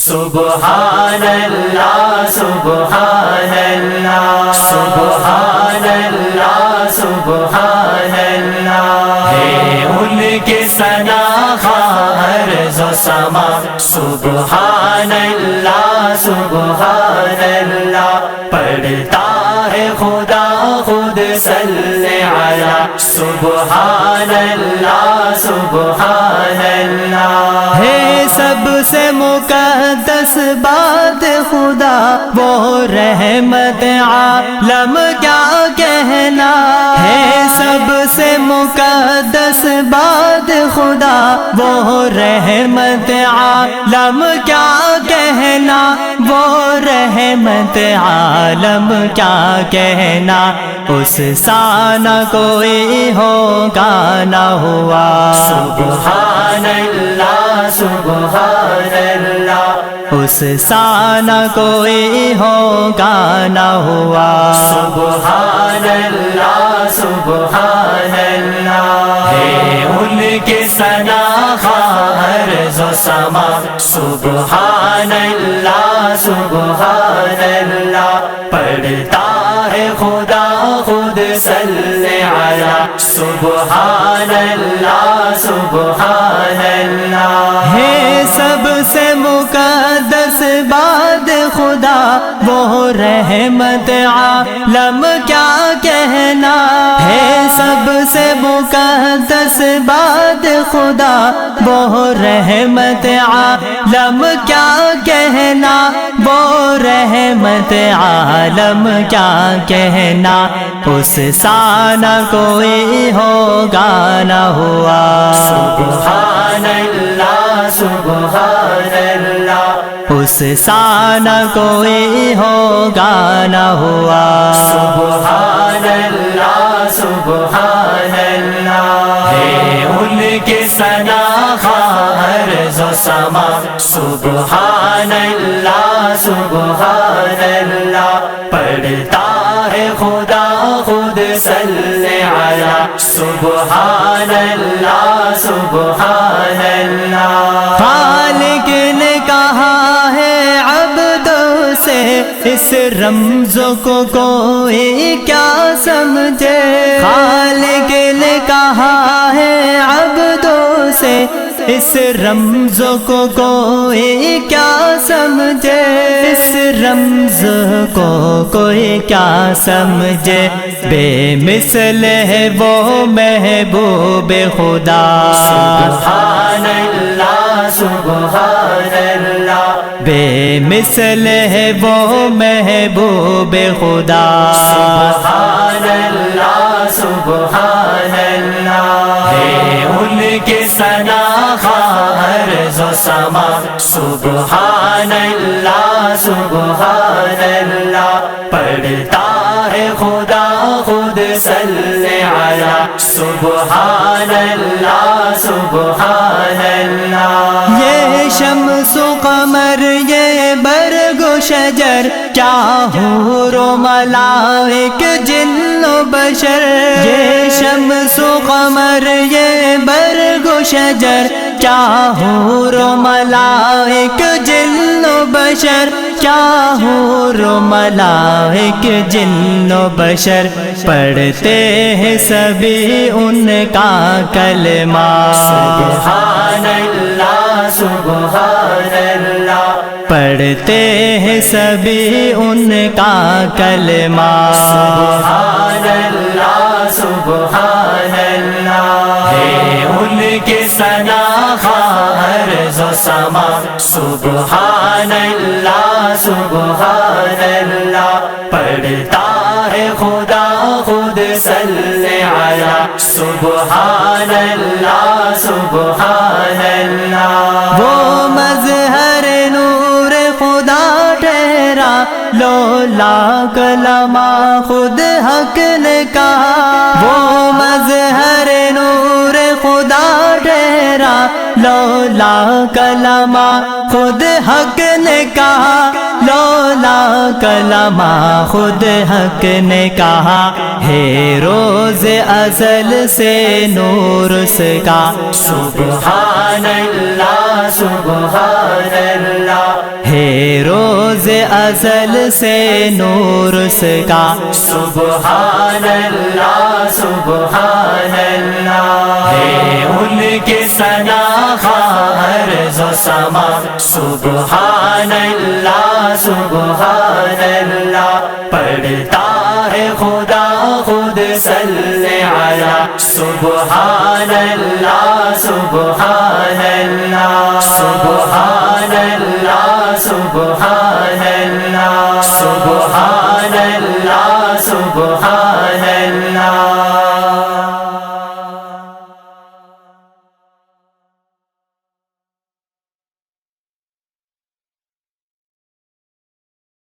سبحان اللہ سبحان اللہ سبحان اللہ سبحان اللہ ہے ان کے ثنا عرض و سما سبحان اللہ سبحان اللہ پڑھتا ہے خدا خود صلی علی سبحان اللہ سبحان اللہ ہے سب سے مقدس بات خدا وہ رحمت عالم کیا کہنا ہے سب سے مقدس بات خدا وہ رحمت عالم کیا کہنا وہ رحمت عالم کیا کہنا اس ثنا کوئی ہوگا نہ ہوا سبحان اللہ سبحان اللہ اس ثنا کوئی ہوگا نہ ہوا سبحان اللہ سبحان اللہ ہے ان کے ثنا عرض و سما سبحان اللہ سبحان اللہ پڑھتا ہے خدا خود صلی علی سبحان اللہ سبحان اللہ ہے سب سے مقدس بات خدا وہ رحمت عالم کیا کہنا ہے سب سے مقدس بات خدا وہ رحمت عالم کیا کہنا وہ رحمت عالم کیا کہنا اس ثنا کوئی ہوگا نہ ہوا سبحان اللہ سبحان اللہ اس ثنا کوئی ہوگا نہ ہوا سبحان اللہ سبحان اللہ ہے ان کے ثنا عرض و سما سبحان اللہ سبحان اللہ پڑھتا ہے خدا خود صلی علی سبحان اللہ سبحان اللہ خالق نے کہا ہے عبدوں سے اس رمز کو کوئی کیا سمجھے خالق نے کہا ہے عبدوں سے اس رمز کو کوئی کیا سمجھے اس رمز کو کوئی کیا سمجھے بے مثل ہے وہ محبوب خدا سبحان اللہ سبحان اللہ بے مثل ہے وہ محبوب خدا سبحان اللہ سبحان اللہ ہے ان کے ثنا عرض و سما سبحان اللہ سبحان اللہ پڑھتا ہے خدا خود صلی علی سبحان اللہ سبحان اللہ یہ شمس و قمر یہ برگ و شجر کیا حور و ملائک جن و بشر یہ شمس و قمر یہ برگ و شجر کیا حور و ملائک جن و بشر کیا حور و ملائک جن و بشر پڑھتے ہیں سبھی ان کا کلمہ سبحان اللہ سبحان اللہ پڑھتے ہیں سبھی ان کا کلمہ سبحان اللہ سبحان اللہ ہے ان کے ثنا عرض و سما سبحان اللہ سبحان اللہ پڑھتا ہے خدا خود صلی علی سبحان اللہ سبحان اللہ وہ مظہر نور خدا ٹھہرا لولا کلمہ خود حق نے کہا وہ مظہر نور خدا ٹھہرا لولا کلمہ خود حق نے کہا لولا کلمہ خود حق نے کہا ہے روز ازل سے نور اس کا سبحان اللہ سبحان اللہ غزل سے نور اس کا سبحان اللہ سبحان اللہ ہے ان کے ثنا عرض و سما سبحان اللہ سبحان اللہ پڑھتا ہے خدا خود صلی علی سبحان اللہ سبحان اللہ سبحان اللہ سبحان اللہ سبحان اللہ سبحان اللہ